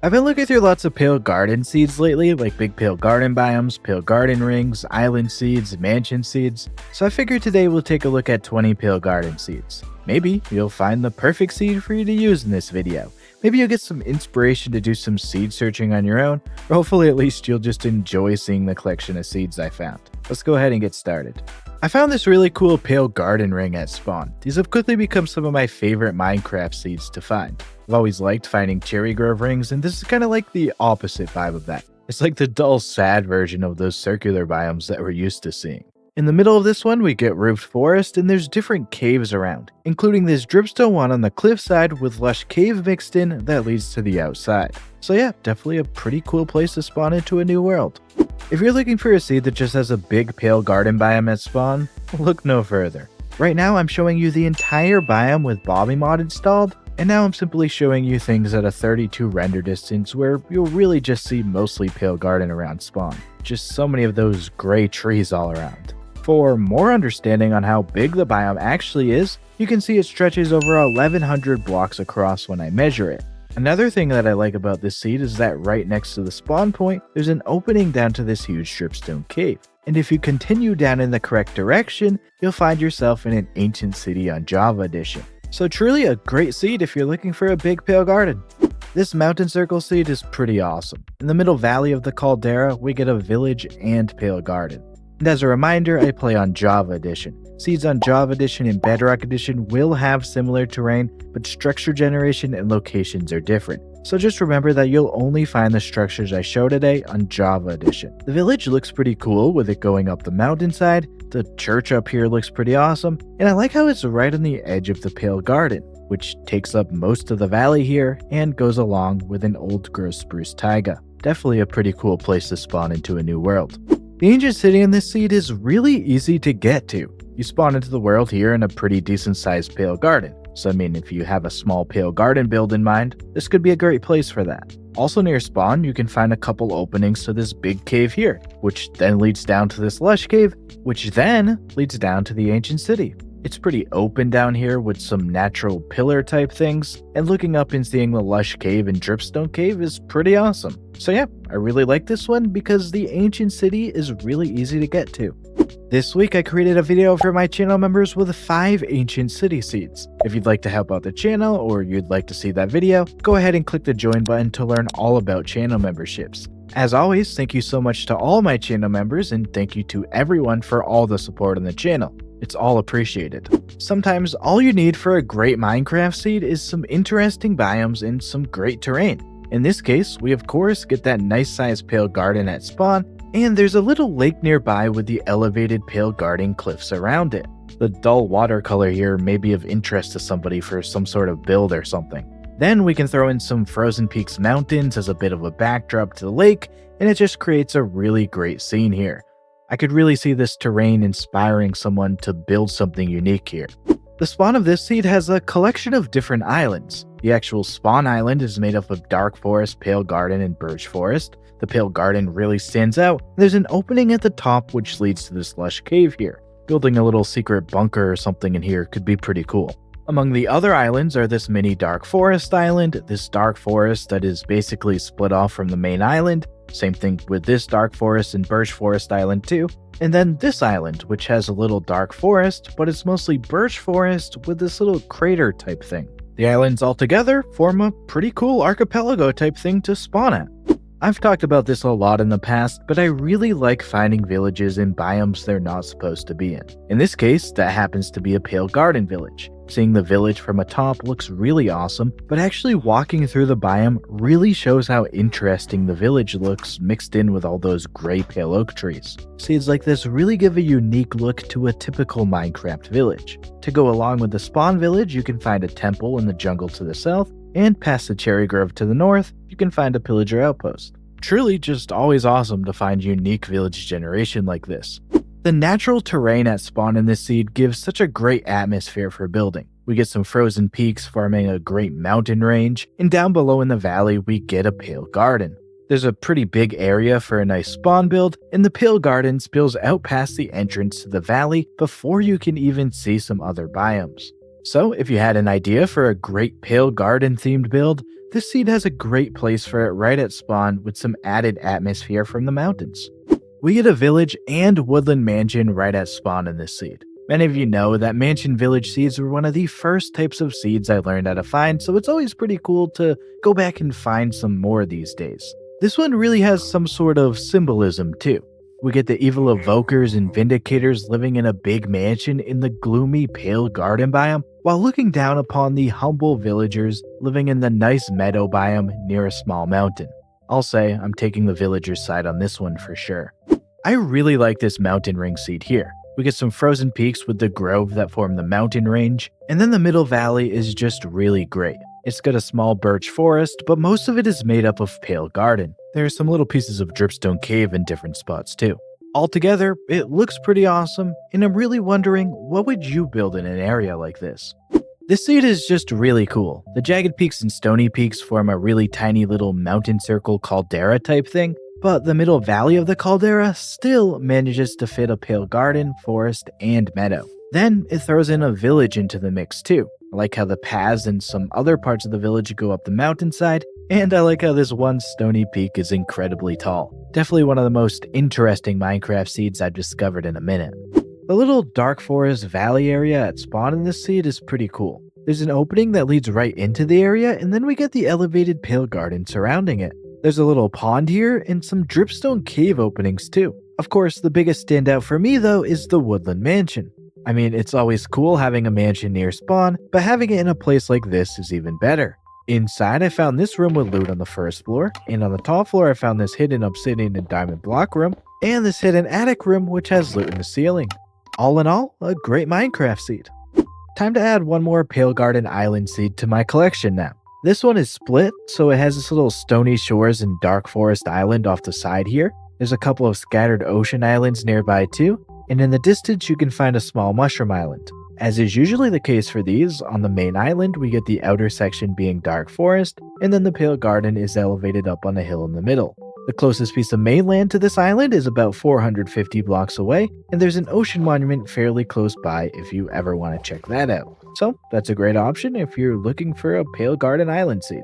I've been looking through lots of pale garden seeds lately, like big pale garden biomes, pale garden rings, island seeds, mansion seeds, so I figured today we'll take a look at 20 pale garden seeds. Maybe you'll find the perfect seed for you to use in this video. Maybe you'll get some inspiration to do some seed searching on your own, or hopefully at least you'll just enjoy seeing the collection of seeds I found. Let's go ahead and get started. I found this really cool pale garden ring at spawn. These have quickly become some of my favorite Minecraft seeds to find. I've always liked finding cherry grove rings, and this is kind of like the opposite vibe of that. It's like the dull, sad version of those circular biomes that we're used to seeing. In the middle of this one, we get roofed forest, and there's different caves around, including this dripstone one on the cliffside with lush cave mixed in that leads to the outside. So yeah, definitely a pretty cool place to spawn into a new world. If you're looking for a seed that just has a big pale garden biome at spawn, look no further. Right now I'm showing you the entire biome with Bobby mod installed, and now I'm simply showing you things at a 32 render distance where you'll really just see mostly pale garden around spawn. Just so many of those gray trees all around. For more understanding on how big the biome actually is, you can see it stretches over 1100 blocks across when I measure it. Another thing that I like about this seed is that right next to the spawn point, there's an opening down to this huge dripstone cave. And if you continue down in the correct direction, you'll find yourself in an ancient city on Java Edition. So truly a great seed if you're looking for a big pale garden. This mountain circle seed is pretty awesome. In the middle valley of the caldera, we get a village and pale garden. And as a reminder, I play on Java Edition. Seeds on Java Edition and Bedrock Edition will have similar terrain, but structure generation and locations are different. So just remember that you'll only find the structures I show today on Java Edition. The village looks pretty cool with it going up the mountainside, the church up here looks pretty awesome, and I like how it's right on the edge of the pale garden, which takes up most of the valley here and goes along with an old growth spruce taiga. Definitely a pretty cool place to spawn into a new world. The ancient city in this seed is really easy to get to. You spawn into the world here in a pretty decent sized pale garden. So I mean, if you have a small pale garden build in mind, this could be a great place for that. Also near spawn, you can find a couple openings to this big cave here, which then leads down to this lush cave, which then leads down to the ancient city. It's pretty open down here with some natural pillar type things, and looking up and seeing the lush cave and dripstone cave is pretty awesome. So yeah, I really like this one because the ancient city is really easy to get to. This week I created a video for my channel members with 5 ancient city seeds. If you'd like to help out the channel or you'd like to see that video, go ahead and click the join button to learn all about channel memberships. As always, thank you so much to all my channel members, and thank you to everyone for all the support on the channel. It's all appreciated. Sometimes all you need for a great Minecraft seed is some interesting biomes and some great terrain. In this case, we of course get that nice sized pale garden at spawn, and there's a little lake nearby with the elevated pale garden cliffs around it. The dull watercolor here may be of interest to somebody for some sort of build or something. Then we can throw in some Frozen Peaks mountains as a bit of a backdrop to the lake, and it just creates a really great scene here. I could really see this terrain inspiring someone to build something unique here. The spawn of this seed has a collection of different islands. The actual spawn island is made up of dark forest, pale garden, and birch forest. The pale garden really stands out. There's an opening at the top which leads to this lush cave here. Building a little secret bunker or something in here could be pretty cool. Among the other islands are this mini dark forest island, this dark forest that is basically split off from the main island. Same thing with this dark forest and birch forest island too. And then this island, which has a little dark forest, but it's mostly birch forest with this little crater type thing. The islands all together form a pretty cool archipelago type thing to spawn at. I've talked about this a lot in the past, but I really like finding villages in biomes they're not supposed to be in. In this case, that happens to be a pale garden village. Seeing the village from atop looks really awesome, but actually walking through the biome really shows how interesting the village looks mixed in with all those gray pale oak trees. Seeds like this really give a unique look to a typical Minecraft village. To go along with the spawn village, you can find a temple in the jungle to the south, and past the cherry grove to the north, you can find a pillager outpost. Truly just always awesome to find unique village generation like this. The natural terrain at spawn in this seed gives such a great atmosphere for building. We get some frozen peaks forming a great mountain range, and down below in the valley we get a pale garden. There's a pretty big area for a nice spawn build, and the pale garden spills out past the entrance to the valley before you can even see some other biomes. So if you had an idea for a great pale garden themed build, This seed has a great place for it right at spawn with some added atmosphere from the mountains. We get a village and woodland mansion right at spawn in this seed. Many of you know that mansion village seeds were one of the first types of seeds I learned how to find, so it's always pretty cool to go back and find some more these days. This one really has some sort of symbolism too. We get the evil evokers and vindicators living in a big mansion in the gloomy pale garden biome, while looking down upon the humble villagers living in the nice meadow biome near a small mountain. I'll say I'm taking the villagers' side on this one for sure. I really like this mountain ring seed here. We get some frozen peaks with the grove that form the mountain range, and then the middle valley is just really great. It's got a small birch forest, but most of it is made up of pale garden. There are some little pieces of dripstone cave in different spots too. Altogether, it looks pretty awesome, and I'm really wondering, what would you build in an area like this? This seed is just really cool. The jagged peaks and stony peaks form a really tiny little mountain circle caldera type thing, but the middle valley of the caldera still manages to fit a pale garden, forest, and meadow. Then it throws in a village into the mix too. I like how the paths and some other parts of the village go up the mountainside, and I like how this one stony peak is incredibly tall. Definitely one of the most interesting Minecraft seeds I've discovered in a minute. The little dark forest valley area at spawn in this seed is pretty cool. There's an opening that leads right into the area, and then we get the elevated pale garden surrounding it. There's a little pond here and some dripstone cave openings too. Of course, the biggest standout for me though is the woodland mansion. I mean, it's always cool having a mansion near spawn, but having it in a place like this is even better. Inside, I found this room with loot on the first floor, and on the top floor I found this hidden obsidian and diamond block room, and this hidden attic room which has loot in the ceiling. All in all, a great Minecraft seed. Time to add one more Pale Garden Island seed to my collection now. This one is split, so it has this little stony shores and dark forest island off the side here. There's a couple of scattered ocean islands nearby too, and in the distance you can find a small mushroom island. As is usually the case for these, on the main island we get the outer section being dark forest, and then the Pale Garden is elevated up on a hill in the middle. The closest piece of mainland to this island is about 450 blocks away, and there's an ocean monument fairly close by if you ever want to check that out. So that's a great option if you're looking for a Pale Garden Island seed.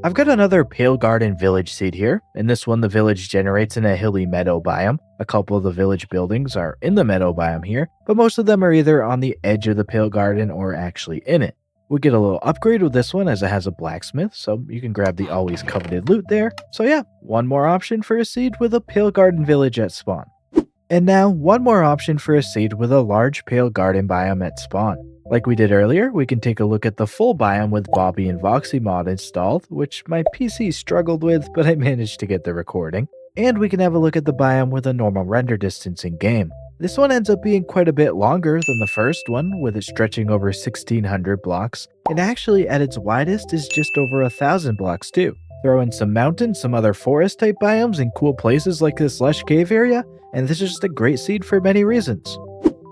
I've got another Pale Garden Village seed here. In this one, the village generates in a hilly meadow biome. A couple of the village buildings are in the meadow biome here, but most of them are either on the edge of the Pale Garden or actually in it. We get a little upgrade with this one as it has a blacksmith, so you can grab the always coveted loot there. So yeah, one more option for a seed with a Pale Garden Village at spawn. And now, one more option for a seed with a large Pale Garden biome at spawn. Like we did earlier, we can take a look at the full biome with Bobby and Voxy mod installed, which my PC struggled with, but I managed to get the recording. And we can have a look at the biome with a normal render distance in game. This one ends up being quite a bit longer than the first one, with it stretching over 1600 blocks, and actually at its widest is just over 1000 blocks too. Throw in some mountains, some other forest type biomes, and cool places like this lush cave area, and this is just a great seed for many reasons.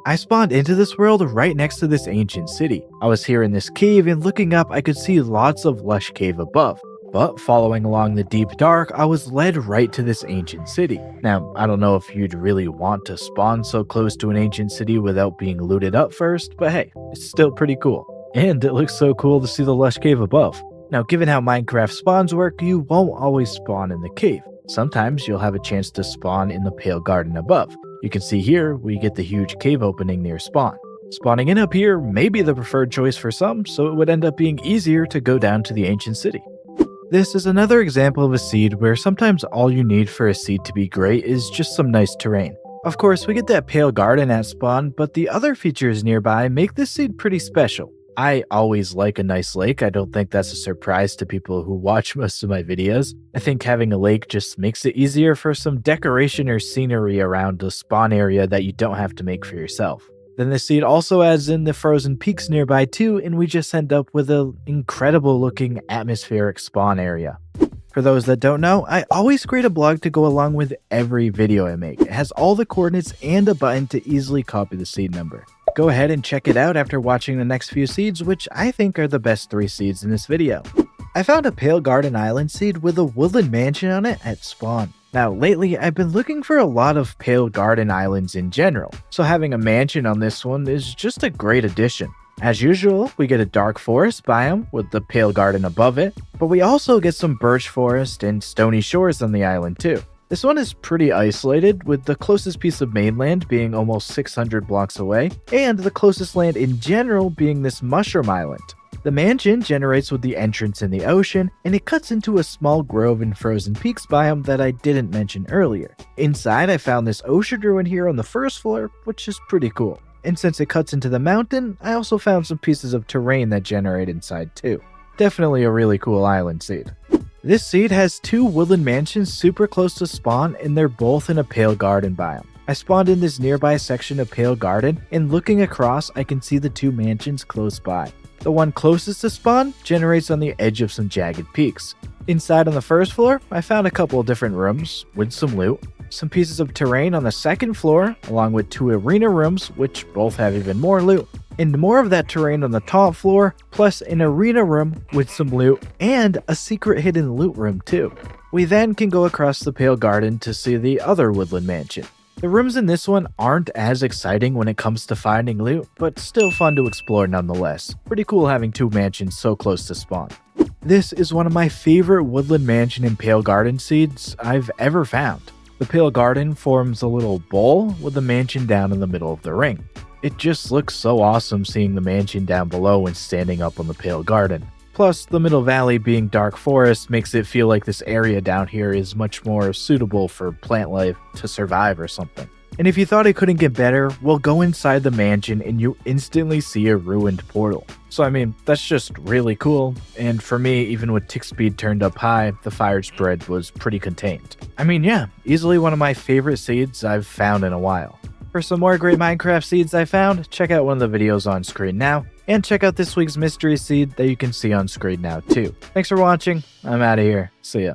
I spawned into this world right next to this ancient city. I was here in this cave, and looking up I could see lots of lush cave above. But following along the deep dark, I was led right to this ancient city. Now, I don't know if you'd really want to spawn so close to an ancient city without being looted up first, but hey, it's still pretty cool. And it looks so cool to see the lush cave above. Now, given how Minecraft spawns work, you won't always spawn in the cave. Sometimes you'll have a chance to spawn in the Pale Garden above. You can see here, we get the huge cave opening near spawn. Spawning in up here may be the preferred choice for some, so it would end up being easier to go down to the ancient city. This is another example of a seed where sometimes all you need for a seed to be great is just some nice terrain. Of course, we get that Pale Garden at spawn, but the other features nearby make this seed pretty special. I always like a nice lake. I don't think that's a surprise to people who watch most of my videos. I think having a lake just makes it easier for some decoration or scenery around the spawn area that you don't have to make for yourself. Then the seed also adds in the frozen peaks nearby too, and we just end up with an incredible looking atmospheric spawn area. For those that don't know, I always create a blog to go along with every video I make. It has all the coordinates and a button to easily copy the seed number. Go ahead and check it out after watching the next few seeds, which I think are the best 3 seeds in this video. I found a Pale Garden Island seed with a woodland mansion on it at spawn. Now lately I've been looking for a lot of Pale Garden Islands in general, so having a mansion on this one is just a great addition. As usual, we get a dark forest biome with the pale garden above it, but we also get some birch forest and stony shores on the island too. This one is pretty isolated, with the closest piece of mainland being almost 600 blocks away, and the closest land in general being this mushroom island. The mansion generates with the entrance in the ocean, and it cuts into a small grove and frozen peaks biome that I didn't mention earlier. Inside, I found this ocean ruin here on the first floor, which is pretty cool. And since it cuts into the mountain, I also found some pieces of terrain that generate inside too. Definitely a really cool island seed. This seed has 2 woodland mansions super close to spawn, and they're both in a pale garden biome. I spawned in this nearby section of pale garden, and looking across I can see the 2 mansions close by. The one closest to spawn generates on the edge of some jagged peaks. Inside on the first floor, I found a couple of different rooms with some loot, some pieces of terrain on the second floor, along with 2 arena rooms, which both have even more loot, and more of that terrain on the top floor, plus an arena room with some loot, and a secret hidden loot room too. We then can go across the pale garden to see the other woodland mansion. The rooms in this one aren't as exciting when it comes to finding loot, but still fun to explore nonetheless. Pretty cool having 2 mansions so close to spawn. This is one of my favorite woodland mansion and pale garden seeds I've ever found. The pale garden forms a little bowl with the mansion down in the middle of the ring. It just looks so awesome seeing the mansion down below and standing up on the pale garden. Plus, the middle valley being dark forest makes it feel like this area down here is much more suitable for plant life to survive or something. And if you thought it couldn't get better, well, go inside the mansion and you instantly see a ruined portal. So I mean, that's just really cool, and for me, even with tick speed turned up high, the fire spread was pretty contained. I mean, yeah, easily one of my favorite seeds I've found in a while. For some more great Minecraft seeds I found, check out one of the videos on screen now, and check out this week's mystery seed that you can see on screen now too. Thanks for watching, I'm out of here, see ya.